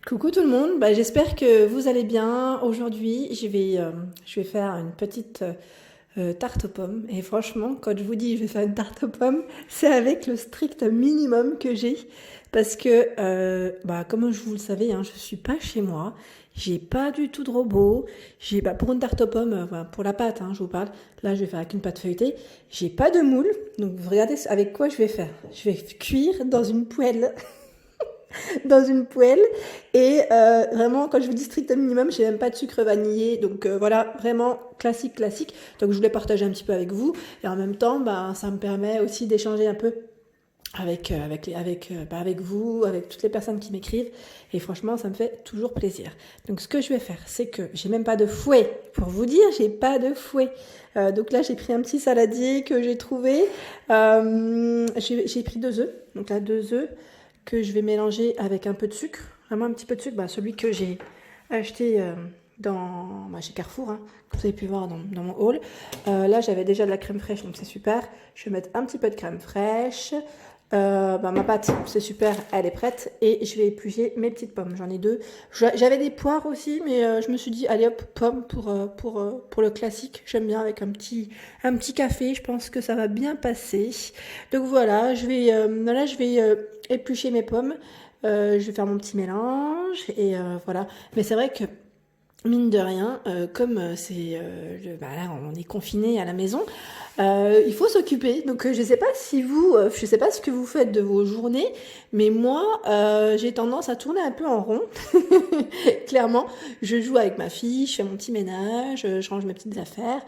Coucou tout le monde, j'espère que vous allez bien. Aujourd'hui, je vais faire une petite tarte aux pommes. Et franchement, quand je vous dis je vais faire une tarte aux pommes, c'est avec le strict minimum que j'ai. Parce que, comme je vous le savez, hein, je suis pas chez moi. J'ai pas du tout de robot. Pour une tarte aux pommes, pour la pâte, hein, je vous parle. Là, je vais faire avec une pâte feuilletée. J'ai pas de moule. Donc, vous regardez avec quoi je vais faire. Je vais cuire dans une poêle dans une poêle. Et vraiment, quand je vous dis strict minimum, j'ai même pas de sucre vanillé. Donc voilà, vraiment classique, classique. Donc je voulais partager un petit peu avec vous. Et en même temps, ça me permet aussi d'échanger un peu avec vous, avec toutes les personnes qui m'écrivent. Et franchement, ça me fait toujours plaisir. Donc ce que je vais faire, c'est que j'ai même pas de fouet. Pour vous dire, j'ai pas de fouet. Donc là, j'ai pris un petit saladier que j'ai trouvé. J'ai pris 2 œufs. Donc là, 2 œufs que je vais mélanger avec un peu de sucre, vraiment un petit peu de sucre, celui que j'ai acheté chez Carrefour, hein, que vous avez pu voir dans mon haul. Là, j'avais déjà de la crème fraîche, donc c'est super. Je vais mettre un petit peu de crème fraîche. Ma pâte, c'est super, elle est prête. Et je vais éplucher mes petites pommes. J'en ai 2. J'avais des poires aussi, mais je me suis dit, allez hop, pommes pour le classique. J'aime bien avec un petit café. Je pense que ça va bien passer. Donc voilà, je vais éplucher mes pommes. Je vais faire mon petit mélange. Et voilà. Mais c'est vrai que mine de rien, comme là, on est confiné à la maison, il faut s'occuper. Donc, je sais pas ce que vous faites de vos journées, mais moi, j'ai tendance à tourner un peu en rond. Clairement, je joue avec ma fille, je fais mon petit ménage, je range mes petites affaires,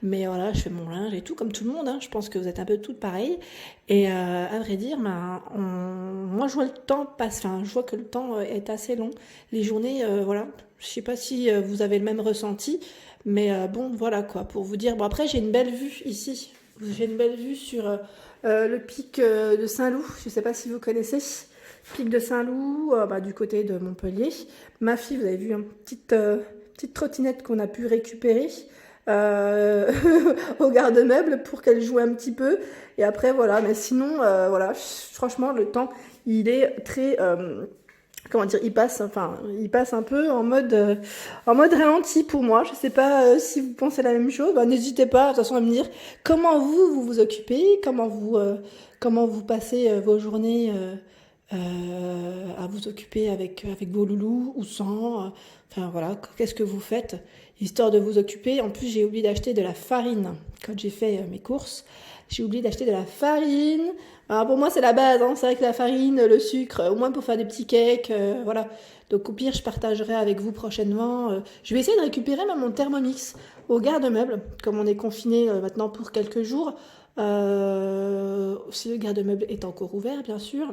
mais voilà, je fais mon linge et tout, comme tout le monde. Hein. Je pense que vous êtes un peu toutes pareilles. Et à vrai dire, moi, je vois le temps passe. Enfin, je vois que le temps est assez long. Les journées, voilà. Je sais pas si vous avez le même ressenti, mais bon, voilà quoi, pour vous dire. Bon, après, j'ai une belle vue ici. J'ai une belle vue sur le pic de Saint-Loup. Je sais pas si vous connaissez. Pic de Saint-Loup, du côté de Montpellier. Ma fille, vous avez vu, une petite trottinette qu'on a pu récupérer euh, au garde-meuble pour qu'elle joue un petit peu. Et après, voilà. Mais sinon, voilà, franchement, le temps, il est très comment dire, il passe un peu en mode ralenti pour moi. Je sais pas si vous pensez la même chose. N'hésitez pas, de toute façon, à me dire comment vous occupez, comment vous passez vos journées à vous occuper avec vos loulous ou sans. Enfin voilà, qu'est-ce que vous faites histoire de vous occuper. En plus, j'ai oublié d'acheter de la farine quand j'ai fait mes courses. J'ai oublié d'acheter de la farine. Alors pour moi, c'est la base, hein. C'est vrai que la farine, le sucre, au moins pour faire des petits cakes, voilà. Donc au pire, je partagerai avec vous prochainement. Je vais essayer de récupérer même mon Thermomix au garde-meuble, comme on est confiné maintenant pour quelques jours. Si le garde-meuble est encore ouvert, bien sûr.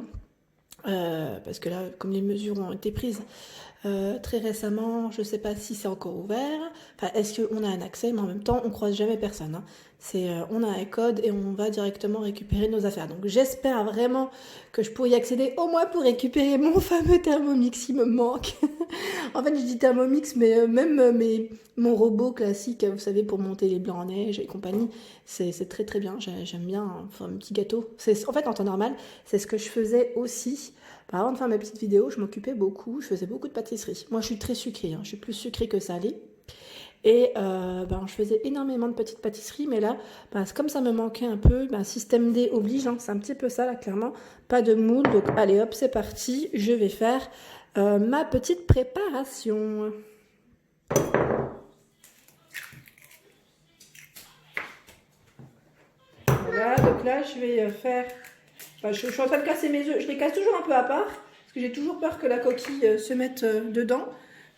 Parce que là, comme les mesures ont été prises très récemment, je ne sais pas si c'est encore ouvert. Enfin, est-ce qu'on a un accès, mais en même temps, on croise jamais personne. Hein. On a un code et on va directement récupérer nos affaires. Donc j'espère vraiment que je pourrai y accéder au moins pour récupérer mon fameux Thermomix, il me manque. En fait, je dis Thermomix, mais mon robot classique, vous savez, pour monter les blancs en neige et compagnie, c'est très très bien. J'aime bien faire un petit gâteau. En fait, en temps normal, c'est ce que je faisais aussi. Avant de faire mes petites vidéos, je m'occupais beaucoup, je faisais beaucoup de pâtisserie. Moi, je suis très sucrée, hein, je suis plus sucrée que salée. Et je faisais énormément de petites pâtisseries, mais là, comme ça me manquait un peu, système D oblige, hein, c'est un petit peu ça là, clairement. Pas de moule, donc allez hop, c'est parti, je vais faire ma petite préparation. Voilà, donc là, je vais faire. Je suis en train de casser mes œufs. Je les casse toujours un peu à part, parce que j'ai toujours peur que la coquille se mette dedans.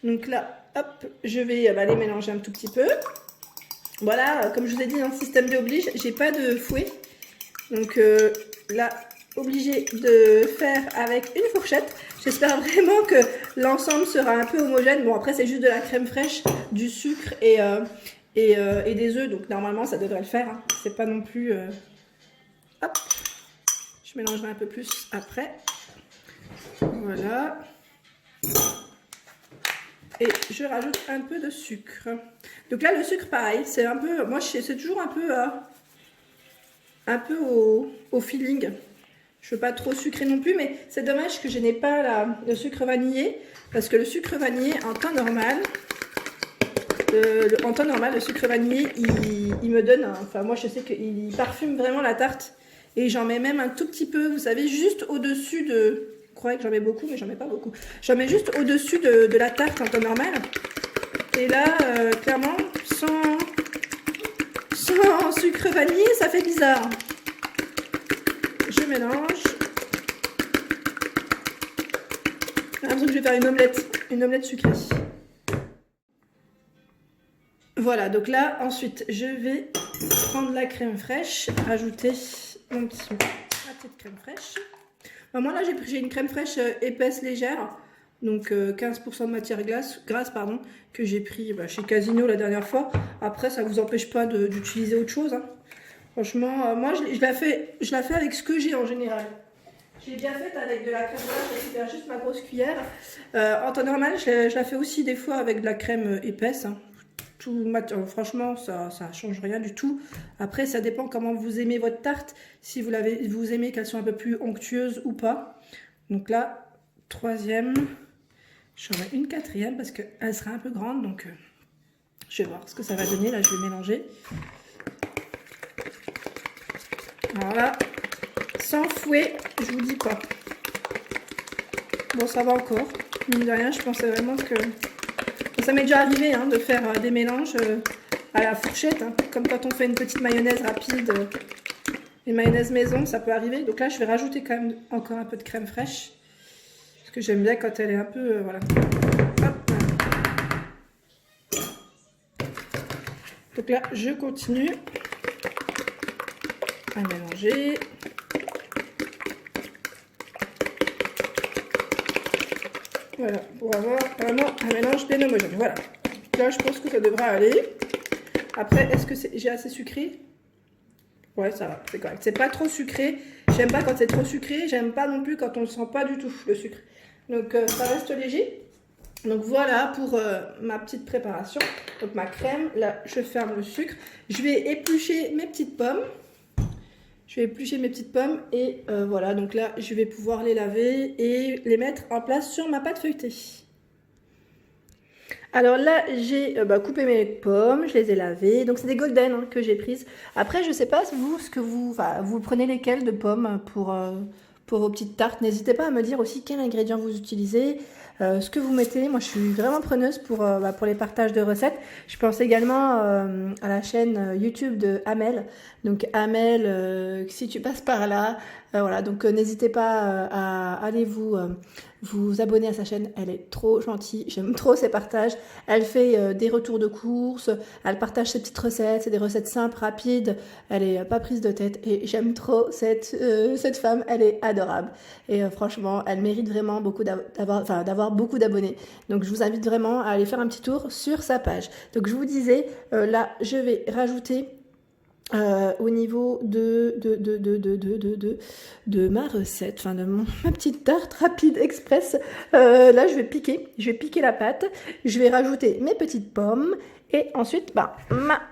Donc là, hop, je vais les mélanger un tout petit peu. Voilà, comme je vous ai dit, un système d'oblige, j'ai pas de fouet. Donc là, obligé de faire avec une fourchette. J'espère vraiment que l'ensemble sera un peu homogène. Bon, après, c'est juste de la crème fraîche, du sucre et des œufs. Donc normalement, ça devrait le faire. Hein. C'est pas non plus... Hop, je mélangerai un peu plus après. Voilà. Et je rajoute un peu de sucre. Donc là, le sucre, pareil, c'est un peu... Moi, c'est toujours un peu au feeling. Je veux pas trop sucré non plus, mais c'est dommage que je n'ai pas le sucre vanillé, parce que le sucre vanillé en temps normal, le sucre vanillé, il me donne, enfin moi je sais qu'il parfume vraiment la tarte, et j'en mets même un tout petit peu, vous savez, juste au-dessus de, je croyais que j'en mets beaucoup, mais j'en mets pas beaucoup, j'en mets juste au-dessus de la tarte en temps normal, et là, clairement, sans sucre vanillé, ça fait bizarre. Je mélange. J'ai l'impression que je vais faire une omelette sucrée. Voilà, donc là, ensuite, je vais prendre la crème fraîche, rajouter ma petite crème fraîche. Enfin, moi, là, j'ai une crème fraîche épaisse, légère, donc 15% de matière grasse, pardon, que j'ai pris chez Casino la dernière fois. Après, ça ne vous empêche pas d'utiliser autre chose, hein. Franchement, moi, je la fais avec ce que j'ai en général. J'ai bien fait avec de la crème blanche, je récupère juste ma grosse cuillère. En temps normal, je la fais aussi des fois avec de la crème épaisse, hein. Franchement, ça change rien du tout. Après, ça dépend comment vous aimez votre tarte. Si vous aimez qu'elles soient un peu plus onctueuses ou pas. Donc là, troisième. J'en mets une quatrième parce qu'elle sera un peu grande. Donc, je vais voir ce que ça va donner. Là, je vais mélanger. Voilà. Sans fouet, je vous dis pas. Bon, ça va encore. Mine de rien, je pensais vraiment que... Ça m'est déjà arrivé de faire des mélanges à la fourchette, comme quand on fait une petite mayonnaise rapide, une mayonnaise maison, ça peut arriver. Donc là, je vais rajouter quand même encore un peu de crème fraîche, parce que j'aime bien quand elle est un peu, voilà. Hop. Donc là, je continue à mélanger. Voilà, pour avoir vraiment un mélange bien homogène. Voilà. Là, je pense que ça devrait aller. Après, est-ce que j'ai assez sucré? Ouais, ça va, c'est correct. C'est pas trop sucré. J'aime pas quand c'est trop sucré. J'aime pas non plus quand on ne sent pas du tout le sucre. Donc, ça reste léger. Donc, voilà pour ma petite préparation. Donc, ma crème. Là, je ferme le sucre. Je vais éplucher mes petites pommes. Et voilà, donc là, je vais pouvoir les laver et les mettre en place sur ma pâte feuilletée. Alors là, j'ai coupé mes pommes, je les ai lavées. Donc c'est des golden que j'ai prises. Après, je sais pas vous prenez lesquelles de pommes pour vos petites tartes. N'hésitez pas à me dire aussi quels ingrédients vous utilisez. Ce que vous mettez, moi je suis vraiment preneuse pour les partages de recettes. Je pense également à la chaîne YouTube de Amel. Donc Amel, si tu passes par là, voilà, donc n'hésitez pas à aller vous abonner à sa chaîne. Elle est trop gentille, j'aime trop ses partages. Elle fait des retours de courses, elle partage ses petites recettes, c'est des recettes simples, rapides. Elle est pas prise de tête et j'aime trop cette femme, elle est adorable. Et franchement, elle mérite vraiment d'avoir beaucoup d'abonnés. Donc je vous invite vraiment à aller faire un petit tour sur sa page. Donc je vous disais, là je vais rajouter au niveau de ma recette, enfin de ma petite tarte rapide express, là je vais piquer la pâte, je vais rajouter mes petites pommes et ensuite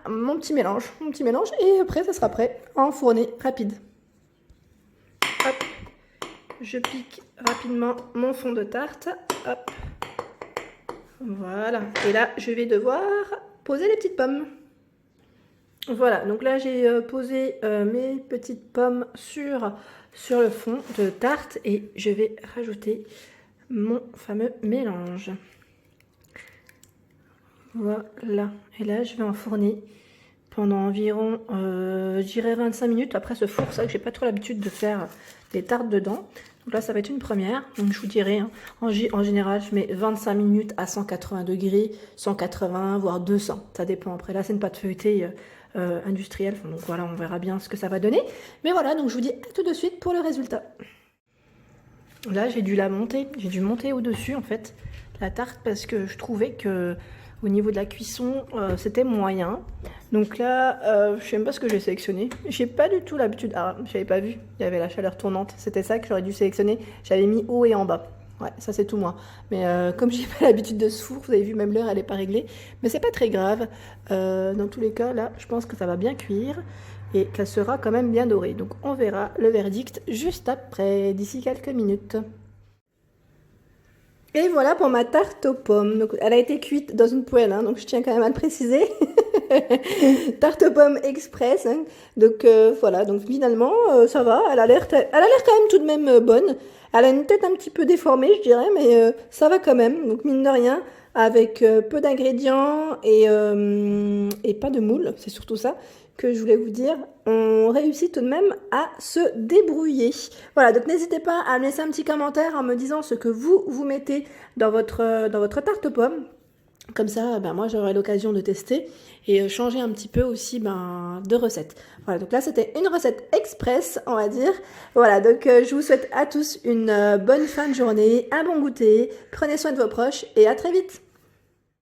mon petit mélange et après ça sera prêt à enfourner rapide. Hop, je pique rapidement mon fond de tarte, hop, voilà, et là je vais devoir poser les petites pommes. Voilà, donc là j'ai posé mes petites pommes sur le fond de tarte et je vais rajouter mon fameux mélange. Voilà, et là je vais enfourner pendant environ, je dirais 25 minutes. Après ce four, c'est vrai que j'ai pas trop l'habitude de faire des tartes dedans. Donc là ça va être une première, donc je vous dirais, en général je mets 25 minutes à 180 degrés, 180 voire 200, ça dépend. Après là c'est une pâte feuilletée industrielle, donc voilà, on verra bien ce que ça va donner. Mais voilà, donc je vous dis à tout de suite pour le résultat. Là j'ai dû monter au-dessus en fait la tarte parce que je trouvais que au niveau de la cuisson c'était moyen. Donc là je sais même pas ce que j'ai sélectionné, j'ai pas du tout l'habitude, j'avais pas vu, il y avait la chaleur tournante, c'était ça que j'aurais dû sélectionner, j'avais mis haut et en bas. Ouais, ça c'est tout moi. Mais comme j'ai pas l'habitude de ce four, vous avez vu, même l'heure elle est pas réglée. Mais c'est pas très grave. Dans tous les cas, là, je pense que ça va bien cuire. et qu'elle sera quand même bien dorée. Donc on verra le verdict juste après, d'ici quelques minutes. Et voilà pour ma tarte aux pommes. Donc, elle a été cuite dans une poêle, hein, donc je tiens quand même à le préciser. Tarte aux pommes express. Hein. Donc voilà, donc finalement ça va. Elle a l'air quand même tout de même bonne. Elle a une tête un petit peu déformée, je dirais, mais ça va quand même. Donc mine de rien, avec peu d'ingrédients et pas de moule, c'est surtout ça que je voulais vous dire, on réussit tout de même à se débrouiller. Voilà, donc n'hésitez pas à me laisser un petit commentaire en me disant ce que vous mettez dans votre tarte aux pommes. Comme ça, ben, moi j'aurai l'occasion de tester et changer un petit peu aussi de recette. Voilà, donc là c'était une recette express, on va dire. Voilà, donc je vous souhaite à tous une bonne fin de journée, un bon goûter, prenez soin de vos proches et à très vite.